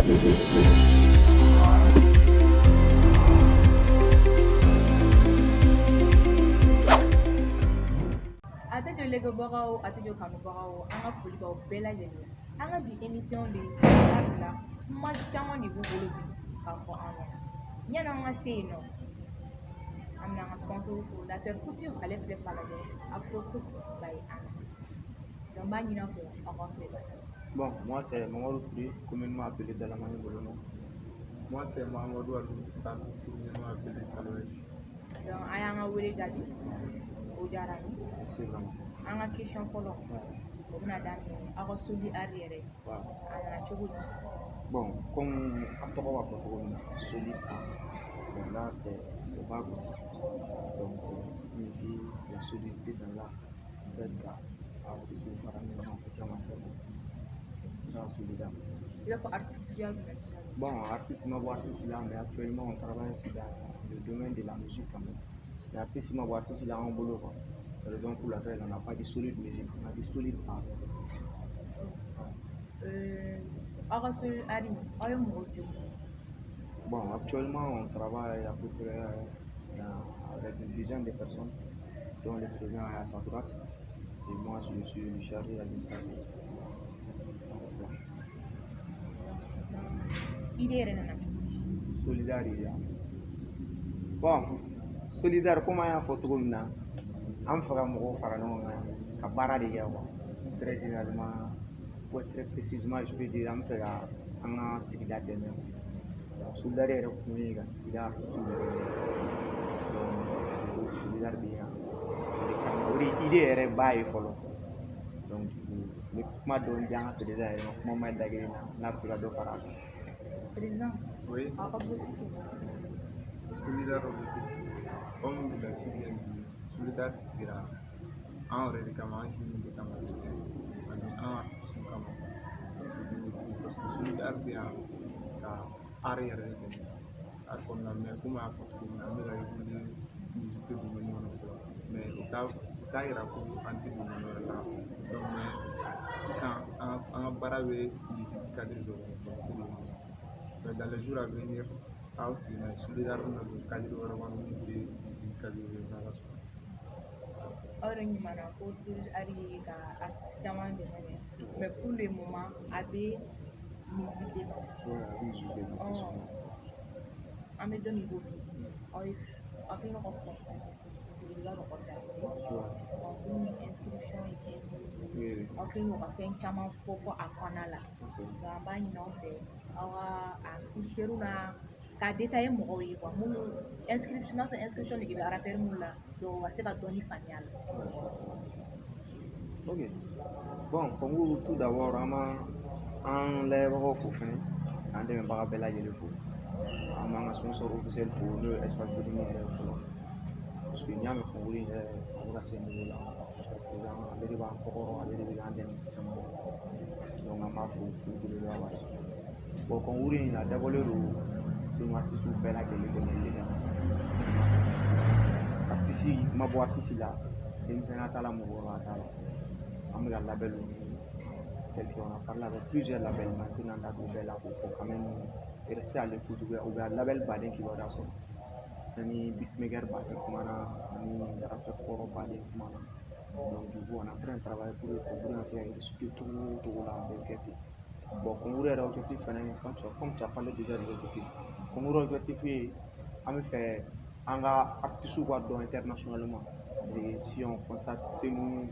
Attention les gars, attention kanubagaw, an ka foli b'aw bɛɛ lajɛlen. An ka bi émission de sera la kuma caman de b'u bolo bi k'a fɔ an ɲɛna. Yan'an ka se yen nɔ, an bɛna an ka sponsor fo la terre couture ale filɛ falajɛ Afro Cook by Anna. Donc n b'a ɲini aw fɛ aw ka filɛ. Bon, moi c'est Mamadou Touré, communément appelé Dalamani Bolono. Moi, c'est Mahamadou Adou Sall, communément appelé Kaloej. Donc an y'an ka wele jaabi, o diyara an ye. C'est vraiment. An ka question fɔlɔ, o bɛna daminɛ aw ka soli ari yɛrɛ, Voilà. a nana cogo di? Bon, comme à Toroba solide, bon, là c'est vague aussi. Donc ça signifie la solidité dans l'art d'être à se faire un élément petit ça solidaire. I b'a fɔ artiste suguya jumɛn? Bon, artiste m'a artiste là, mais actuellement on travaille sur le domaine de la musique quand même. L'artiste m'a artiste là en boulot quoi. C'est la raison pour laquelle on n'a pas de solide musique, on a de solide art. Aw ka soli ari, aw ye mɔgɔ joli? Bon, actuellement on travaille à peu près avec une dizaine de personnes, dont le président est à ta droite et moi je suis le chargé administratif. Idée yɛrɛ nana cogo di? Solidarité. Bon, solidaire comme an y'a fɔ cogo min na, an fɛ ka mɔgɔw fara ɲɔgɔn kan ka baara de kɛ quoi. Très généralement, pour être très précisément, je peux dire an fɛ ka an ka sigida dɛmɛ. Solidaire yɛrɛ kun ye ka sigida soudairer. Donc solidaire bɛ yan. O de idée yɛrɛ b'a ye fɔlɔ. Donc ni kuma dɔn di an ka président yɛrɛ ma kuma ma dagɛ na n'a bɛ se ka dɔ fara a kan. Président, Oui, aw ka politique ye mun ye? solidaire comme il a si bien dit, solidaire sigira an yɛrɛ de kama, an jeunes de kama, ani an artistes kama. Parce que solidaire bɛ yan ka art yɛrɛ de dɛmɛ. Art kɔnɔna mais komi a y'a fɔ cogo min na, an bɛ ka évoluer musique domaine kɔnɔ fɔlɔ, mais o t'a yira ko an tɛ domaine wɛrɛ la. Donc mais sisan an ka baara bɛ musique cadre dɔ kɔnɔ. Mais dans les jours à venir, aw sigi n'a ye solidaire bɛna don cadre wɛrɛ kɔnɔ min tɛ musique cadre ye n'Ala sɔnna. Aw yɛrɛ ɲumanna ko soli ari ye ka artiste caman dɛmɛ dɛ, mais pour le moment a bɛ musique de kan. An bɛ don min ko bi, aw kɛlen don ka kɔnkɔn belebeleba dɔ organiser, komi inscription ye 15 000, aw kɛlen don ka fɛn caman fɔ a kɔnɔna la. Donc an b'a ɲini aw fɛ aw ka a culture na ka détailler mɔgɔw ye quoi, minnu inscription n'a sɔrɔ inscription de bɛ rappeur minnu la, donc u ka se ka dɔɔni faamuya a la. Ok. Bon, concours tout d'abord an layɛbagaw fo fɛnɛ an dɛmɛbaga bɛɛ lajɛlen fo. An b'an ka sponsor officiel fo n'o ye espace Bourgogne yɛrɛ fɔlɔ. Parce que n'i y'a mɛn concours in yɛrɛ a bɛ ka se niveau la, ale de b'an kɔkɔrɔ, ale de bɛ k'an dɛmɛ caman. Donc an b'a fo belebeleba b'a la. Bon, concours in a dabɔlen don senu artistes bɛɛ lajɛlen dɛmɛli de kama. Artiste ma bɔ artiste la, denmisɛnninya t'a la mɔgɔkɔrɔba t'a la. An bɛ ka label on a parlé avec plusieurs labels maintenant dans le bel pour quand même rester à l'écoute ou bien label baden qui va rassurer ani beatmaker baden kumana ani rappeur koro baden kumana donc du coup on a pris un travail pour essayer de expliquer tout la enquête. Bon concours est objectif comme tu as parlé déjà de l'objectif concours objectif est en fait en artiste ou internationalement. Et si on constate c'est nous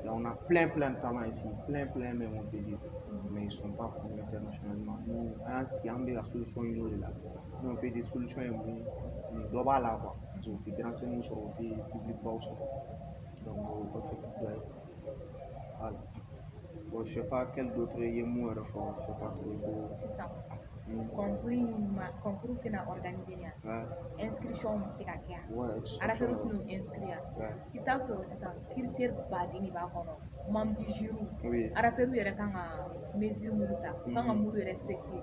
là on a plein de talents ici, plein même on peut dire, mais ils ne sont pas connus internationalement. Nous, on a la solution là. Nous on peut des solutions et nous doit là quoi. Donc des renseignements sur le public pas aussi. Donc voilà. Bon, je sais pas quel d'autre est moi je sais pas trop. C'est ça. Concours tɛna organiser yan, inscription ma se ka kɛ yan, rappeur tɛna inscrire yan, i t'a sɔrɔ sisan critère baden de b'a kɔnɔ, membre du jury, rappeur yɛrɛ kan ka mesure minnu ta, kan ka minnu respecter,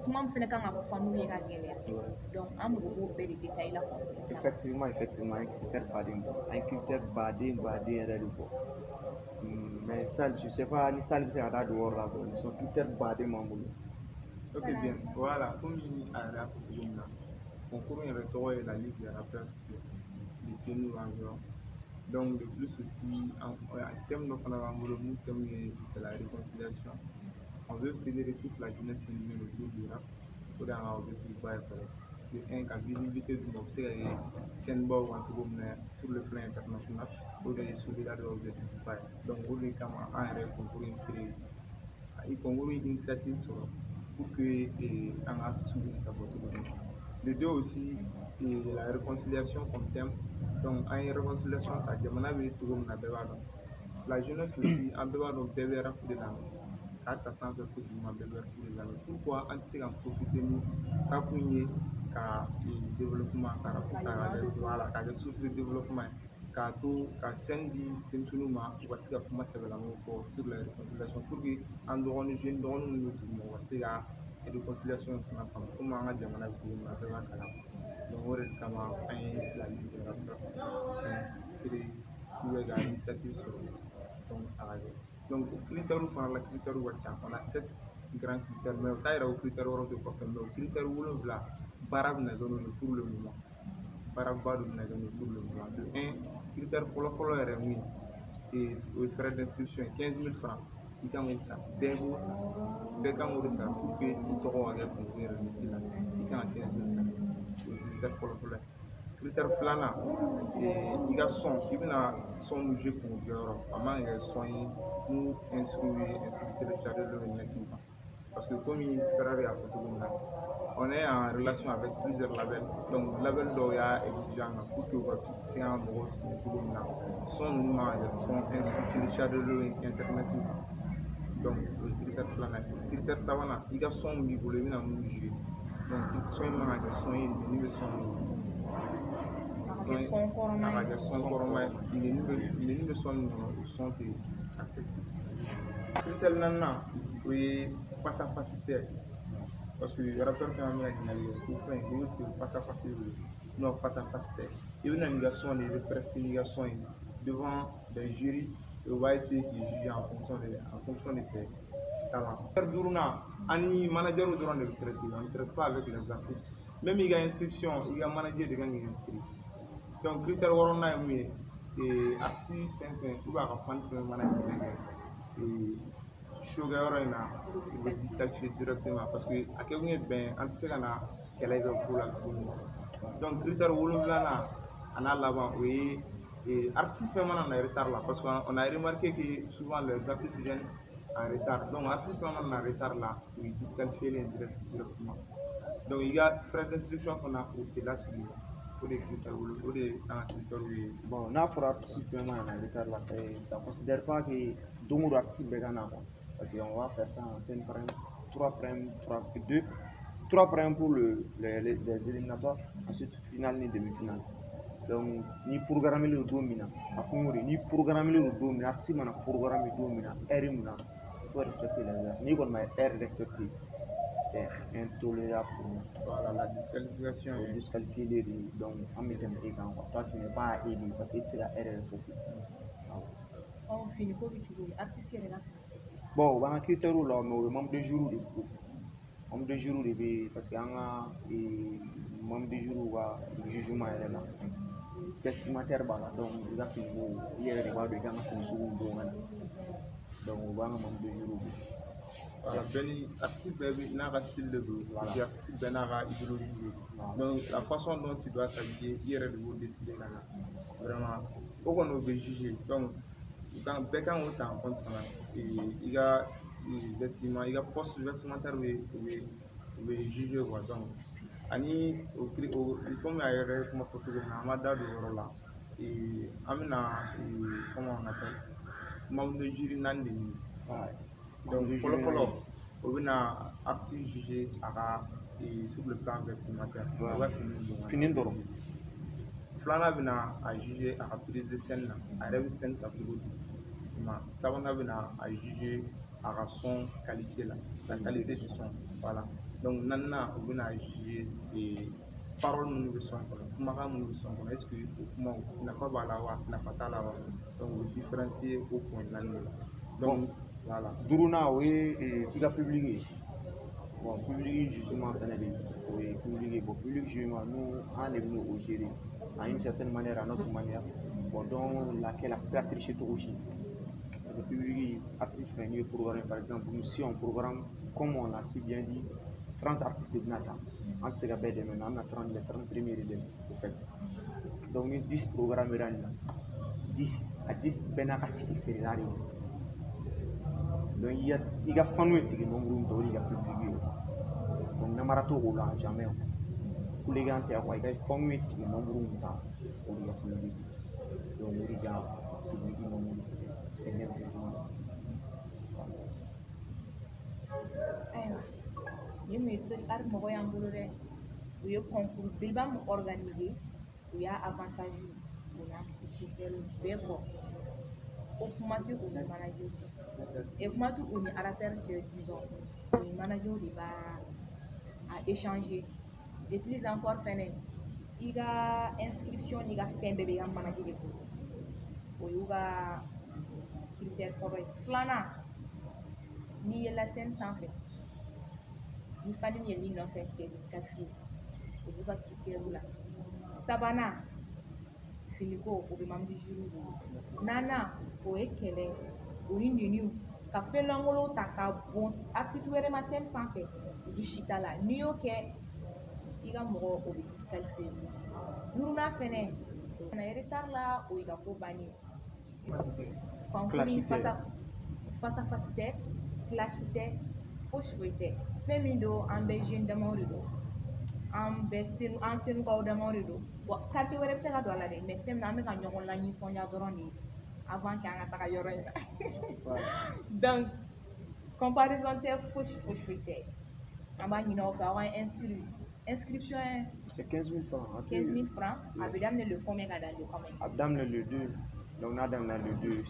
kuma min fɛnɛ kan ka fɔ n'u ye ka gɛlɛya, donc an mago b'o bɛɛ de détail la. Effectivement, un critère baden yɛrɛ de bɔ. Mais ça, je sais pas ni ça bɛ se ka taa dehors là, ils sont critères baden m'an bolo. Ok, bien. Voilà, comme il a rappelé là, concours et retour et la Ligue des rappeurs de chez nous environ. Donc, de plus aussi, en termes de Fanavamolo, c'est la réconciliation. On veut fédérer toute la jeunesse unie autour du rap pour avoir objectif bas de un, la visibilité du monde, c'est Senbo sur le plan international pour les solidaires objectif bas. Donc, on est comme un rêve pour créer. Il faut une initiative sur pour que un art subisse la photo. Le deux aussi, la réconciliation comme thème. Donc, une réconciliation, c'est-à-dire, la jeunesse aussi, en dehors de bébé rap de la k'a ta sanfɛ kojugu ma bɛɛ bɛ fu de lamɛn pourquoi an tɛ se ka profiter ni rap in ye ka développement ka rap ta k'a kɛ voilà k'a kɛ source de développement ye k'a to ka scène di denmisɛnninw ma u ka se ka kuma sɛbɛlamanw fɔ sur la réconciliation pour que an dɔgɔnin jeune dɔgɔnin minnu bɛ duguma u ka se ka réconciliation in fana faamu komi an ka jamana bɛ cogo min na bɛɛ b'a kalama donc o de kama an ye la ligue des rappeurs créé pour ka initiative sɔrɔ donc a ka kɛ donc critères fana la critères ka ca on a 7 grands critères mais o t'a yira ko critères wɔɔrɔ de kɔfɛ mais o critères 7 baara bɛna kɛ n'o ye pour le moment baaraba dɔ bɛna kɛ n'o ye pour le moment de 1 critère fɔlɔ yɛrɛ ye min ye o ye frais d'inscription ye 15 000 francs i kan k'o sara bɛɛ b'o sara bɛɛ kan k'o de sara pour que i tɔgɔ ka kɛ concours yɛrɛ liste la i kan ka 15 000 sara o ye critère fɔlɔ ye critère filanan i ka son i bɛna son mun jouer kun jɔyɔrɔ a man kɛ son ye mun instru ye instru téléchargé le net kan parce que komi frère y'a fɔ cogo min na on est en relation avec plusieurs labels donc label dɔw y'a exigé an kan pour que u ka se ka mɔgɔw sigi cogo min na son ninnu man ka kɛ son instru téléchargé le internet kan donc o ye critère filanan ye critère sabanan i ka son min b'i bolo i bɛna mun jouer donc son in man ka kɛ son ye nin bɛ son min son kɔrɔma ye nin bɛ son min kɔnɔ o son tɛ accepté critère naaninan o ye face à face tɛ parce que rappeur caman bɛ ka ɲininkali kɛ ko fɛn ko est ce que face à face de don non face à face tɛ i bɛna n'i ka son de i bɛ prester n'i ka son ye devant des jurys et on va essayer k'i juger en fonction de tes talents. Duurunan ani manager dɔrɔn de bɛ traiter on ne traite pas avec les artistes même i ka inscription i ka manager de kan k'i inscrire donc critère wɔɔrɔnan ye mun ye artiste fɛn fɛn ou bien a ka fan fɛn mana kɛ show kɛyɔrɔ in na u bɛ disqualifier directement parce que a kɛ kun ye bɛn an tɛ se ka na kɛlɛ kɛ ko la tuguni donc critère wolonfilanan a n'a laban o ye artiste fɛn mana na retard la parce que on a remarqué que souvent les artistes viennent en retard donc artiste fɛn mana na retard la u bɛ disqualifier len directement donc i ka frais d'inscription fana o tɛ lasigi o de critère o de kan ka critère ye bon n'a fɔra artiste fɛn mana na retard la ça considère pas que don o don artiste bɛɛ ka na quoi parce que on va faire ça en 5 primes 3 primes 3 primes pour les éliminatoires ensuite finale ni demi-finale donc ni programme le don min na a kun y'o de ni programme le don min na artiste mana programme don min na heure min na il faut respecter les heures n'i kɔni ma heure respecter c'est intolérable pour nous. Voilà, la disqualification est disqualifié les donc en mettant des gants. Toi, tu n'es pas élu parce que c'est la RS respectée. On finit pour que tu veux. Artiste est là. Bon, on a critère là, mais le membre de jury de membre de jury de parce qu'il y a un membre de jury va jugement est là. Testimoniaire là, donc il a fait il y a des gens qui ont fait donc on va un membre de jury. Voilà, artiste n'a pas style de dos, artiste n'a pas idéologie. Donc la façon dont tu dois t'habiller, il y a de décider là. Vraiment, pourquoi on veut juger. Donc, quand on est en compte, il y a vêtements, il y a poste vestimentaire où il juger quoi. Donc, ani comme il y a comme photo de Namada de Rola et Amina comment on appelle, membre de jury Nandi. Donc, on va artiste jugé sur le plan vestimentaire. Fini d'or. Flana bina a jugé à la prise de scène, à la scène à Toulouse. Savana bina a jugé à la son qualité la qualité du son. Voilà. Donc, Nana bina jugé et paroles nous sont Kumaka nous sont est-ce que n'a pas la n'a pas la donc vous différencier au point là. Donc, voilà. Duruna, oui, il a publié. Bon, public jugement fana bɛ yen o ye public ye. Bon, public jugement nous an de bɛ o gérer à une certaine manière à notre manière bon dans laquelle a tɛ se ka tricher cogo si parce que public artiste fɛn n'i ye programme par exemple nous si on programme comme on l'a si bien dit 30 artistes de bɛna ta an tɛ se ka bɛɛ dɛmɛ mais an bɛna 30 les 30 premiers de dɛmɛ au fait donc ni 10 programme ra nin na 10 a 10 bɛɛ n'a ka tigi feerela de don donc i ka fanu ye tigi nombre min ta o de ka public ye donc namara t'o o la jamais kulekan tɛ quoi i ka fanu ye tigi nombre min ta o de ka public donc o de ka public nombre sɛgɛn ayiwa nin mun ye soli ari mɔgɔ y'an bolo dɛ u ye concours belebeleba min organiser u y'a avantage u n'a critère bɛɛ fɔ ko kuma tɛ u ni manager et kuma tɛ u ni artiste cɛ disons u ni manager de b'a a échanger et plus encore fɛnɛ i ka inscription n'i ka fɛn bɛɛ bɛ i ka manager de bolo o y'u ka critère fɔlɔ ye filanan n'i yɛlɛla scène sanfɛ ni fani min yɛlɛl'i nɔfɛ t'es disqualifié o b'u ka critère la sabanan finiko o bɛ membre du jury bolo naaninan o ye kɛlɛ o ni neniw ka fɛn lankolon ta ka bon artiste wɛrɛ ma scène sanfɛ olu si t'a la n'i y'o kɛ i ka mɔgɔ o bɛ disqualifié duurunan fɛnɛ o fana retard la o y'i ka ko bannen concours in face à face tɛ clash tɛ fosi foyi tɛ fɛn min don an bɛɛ jeune damaw de don an senukaw damaw de don bon quartier wɛrɛ bɛ se ka don a la dɛ mais fɛn min an bɛ ka ɲɔgɔn lanisɔndiya dɔrɔn de avant que an ka taga yɔrɔ in na donc comparaison tɛ fosi tɛ an b'a ɲini aw fɛ aw ka inscription c'est 15 000 francs 15 000 francs a bɛ daminɛ le combien ka dan le combien a bɛ daminɛ le 2 donc n'a daminɛ le 2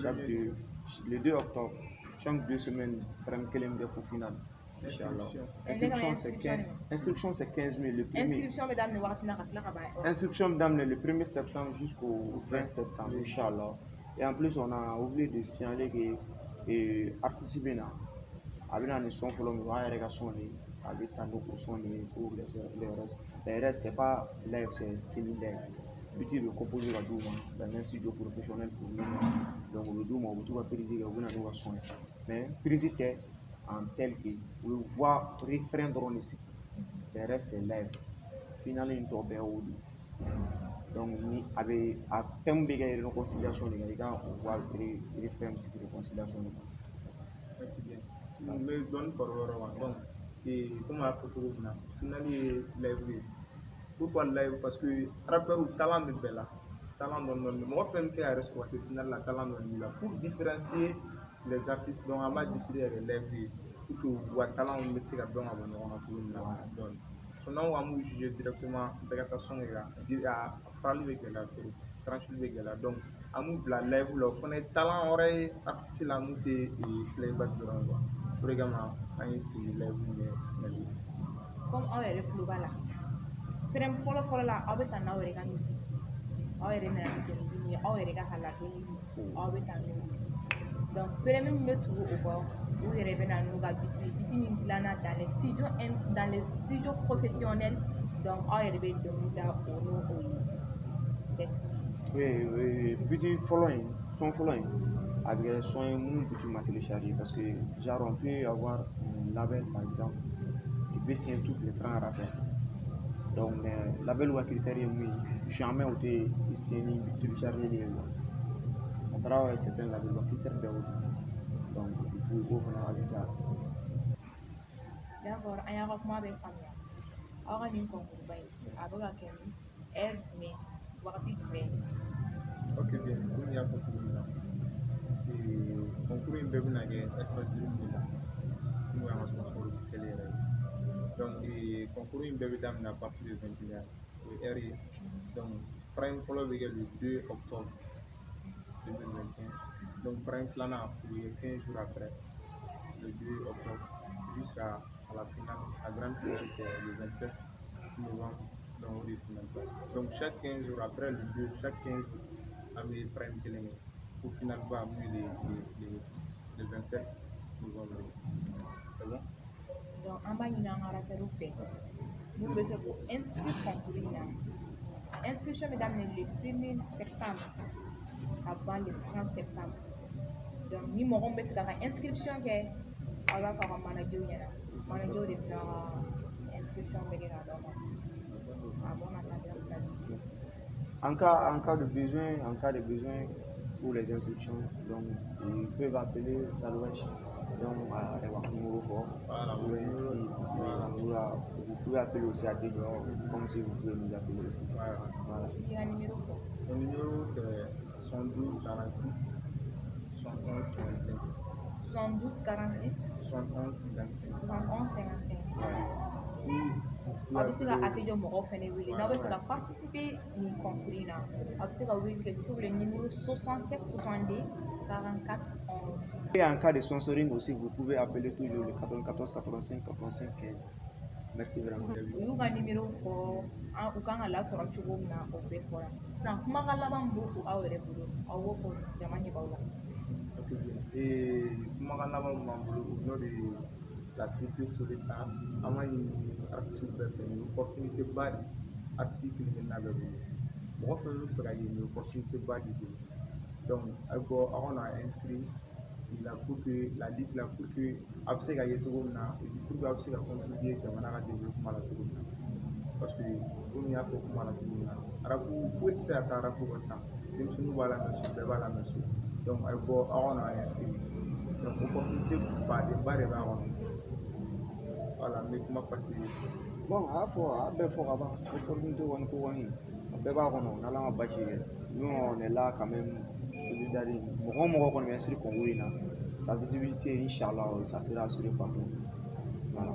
le 2 octobre chaque 2 semaines prime kelen bɛ pour finale Inch'Allah. Inscription c'est 15 000 le premier. Inscription mesdames ne wagati la ka tila ka ban. Inscription mesdames le 1er septembre jusqu'au 20 septembre Inch'Allah. Et en plus on a oublié de signaler que artiste bɛ na a bɛ na ni son fɔlɔ min o y'a yɛrɛ ka son de ye a bɛ taa n'o son de ye pour les restes c'est pas live c'est semi-live but bɛ composer ka d'u ma dans un studio professionnel pour nous donc o bɛ d'u ma u bɛ to ka prise kɛ u bɛ na n'u ka son ye mais prise tɛ en tel que u bɛ voix refrain dɔrɔn de sigi les restes c'est live finale in tɔ bɛɛ y'o de donc ni a bɛ a thème bɛ kɛ réconciliation de kan i ka o voix refrain bɛ sigi réconciliation de kan. N bɛ dɔɔnin fara o yɔrɔ kan donc komi a fɔ cogo min na finale ye live ye pourquoi live parce que rappeur talent bɛ bɛɛ la talent dɔɔni mɔgɔ fɛn bɛ se ka yɛrɛ sɔrɔ ka se finale la talent dɔɔni b'i la pour différencier les artistes donc an b'a décider yɛrɛ live ye pour que u ka talent bɛ se ka dɔn ka bɔ ɲɔgɔn na cogo min na dɔɔni sinon an b'u juger directement bɛɛ ka taa son kɛ a farali bɛ gɛlɛya trop tranchili bɛ gɛlɛya donc an b'u bila live la o fana ye talent wɛrɛ ye artiste la mun tɛ playback dɔrɔn quoi o de kama an ye sigi live ɲɛ mali comme aw yɛrɛ tulo b'a la prème fɔlɔ la aw bɛ taa n'aw yɛrɛ ka musique aw yɛrɛ nana ni dɔnkili ye aw yɛrɛ ka haladɔnni aw bɛ taa n'o ye donc prème min bɛ tugu o kɔ u yɛrɛ bɛ na n'u ka biti min dilanna dans les studios professionnels donc aw yɛrɛ bɛ dɔnkili da o n'o ye oui biti fɔlɔ in son fɔlɔ in a bɛ kɛ son ye minnu biti ma télécharger parce que genre on peut avoir un label par exemple qui peut signer toutes les grands rappeurs donc label ka critère ye mun ye jamais o tɛ signer ni télécharger ye quoi a taara certains label ka critère bɛɛ o donc il faut o fana ajouter a la. d'accord an y'aw ka kuma bɛɛ faamuya aw ka nin concours ba in a bɛ ka kɛ ni heure jumɛn wagati jumɛn. ok bien komi y'a fɔ cogo min na concours in bɛɛ bɛna kɛ espace de la n'o y'an ka sponsor officiel yɛrɛ ye donc concours in bɛɛ bɛ daminɛ à partir de 21h o ye heure ye donc prime fɔlɔ bɛ kɛ le 2 octobre 2021 donc prime filanan o bɛ kɛ 15 jours après le 2 octobre jusqu'à la finale la grande finale c'est le 27 novembre donc o de ye finale donc chaque 15 jours après le 2 chaque 15 jours an bɛ prime kelen kɛ pour finale ba mun ye le 27 novembre c'est bon. Donc, en bas, il y a un rappel au fait. Vous pouvez faire pour inscrire concours. Inscription, mesdames, le 1er septembre avant le 30 septembre. Donc, ni mon on fait la inscription que on va faire un manager. Manager de faire inscription. Avant d'atteindre ça. En cas de besoin pour les inscriptions, donc ils peuvent appeler Salouèche, donc à leur numéro fort. Voilà, Vous pouvez appeler aussi à Tédio, comme si vous pouvez nous appeler aussi. voilà. Il y a un numéro quoi? Mon numéro c'est 72 46 71 55. 72 46 71 55. 71 55. Vous A bɛ se ka pouvez atelier mɔgɔw fɛnɛ wele n'aw bɛ fɛ ka participer nin concours in na a bɛ se ka wele kɛ sur le numéro 67 62 44 11. Et en cas de sponsoring aussi, vous pouvez appeler toujours le 94 85 85 15. Merci vraiment. U y'u ka numéro fɔ u kan ka lasɔrɔ cogo min na o bɛɛ fɔra sisan kumakan laban min b'o aw yɛrɛ bolo aw b'o fɔ jama ɲɛbaaw la. kumakan laban min b'an bolo o n'o de ye la structure sur l'état an b'a ɲini artiste bɛɛ fɛ nin opportunité ba de artiste kelen-kelenna bɛɛ bolo mɔgɔ fɛn fɛn bɛ fɛ ka ye nin opportunité ba de bolo donc a bɛ bɔ aw kana inscrit la pour que la ligue la pour que a bɛ se ka ye cogo min na et puis pour que a bɛ se ka contribuer jamana ka développement la cogo min na parce que komi n y'a fɔ kuma la cogo min na arabu foyi tɛ se ka taa arabu kɔ sisan denmisɛnninw b'a lamɛn so bɛɛ b'a lamɛn so donc a bɛ bɔ aw kana inscrit donc opportunité badenba de b'a kɔnɔ voilà n bɛ kuma parce que Bon, a bɛɛ fɔ ka ban opportunité kɔni ko kɔni a bɛɛ b'a kɔnɔ n'ala ma basi kɛ nous on est là quand même solidaire mɔgɔ o mɔgɔ kɔni bɛ inscrit concours in na sa visibilité inchallah ça sera assuré par nous voilà.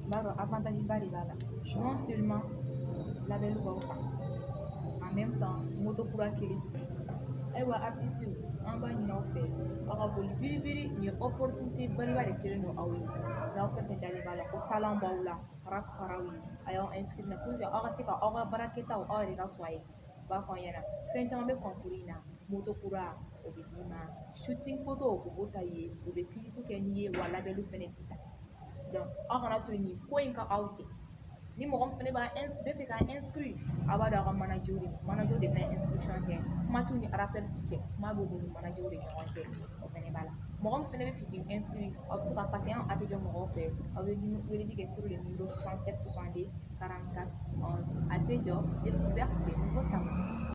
B'a dɔn avantage ba de b'a la non seulement labɛnni b'aw kan en même temps moto kura kelen ayiwa artiste an b'a ɲini aw fɛ aw ka boli biribiri nin opportunité baliba de kelen don aw ye n'aw fɛn fɛn dalen b'a la ko talent b'aw la rap karaw ye a y'aw inscrit na pour que aw ka se ka aw ka baarakɛtaw aw yɛrɛ ka sɔrɔ a ye u b'a fɔ an ɲɛna fɛn caman bɛ concours in na moto kura o bɛ d'i ma shooting photo o b'o ta ye u bɛ clip kɛ n'i ye wa labɛnniw fɛnɛ b'i ta donc aw kana to nin ko in ka aw jɛ ni mɔgɔ min fɛnɛ bɛ fɛ ka inscrit a b'a dɔn aw ka manager de bɛna inscription kɛ kuma t'u ni rappel cɛ kuma b'u ni manager de ɲɔgɔn cɛ o fɛnɛ b'a la mɔgɔ min fɛnɛ bɛ fɛ k'i inscrit aw bɛ se ka passer an atelier mɔgɔw fɛ aw bɛ weleli kɛ sur le numéro 67 62 44 11 atelier est ouvert de nouveaux talents.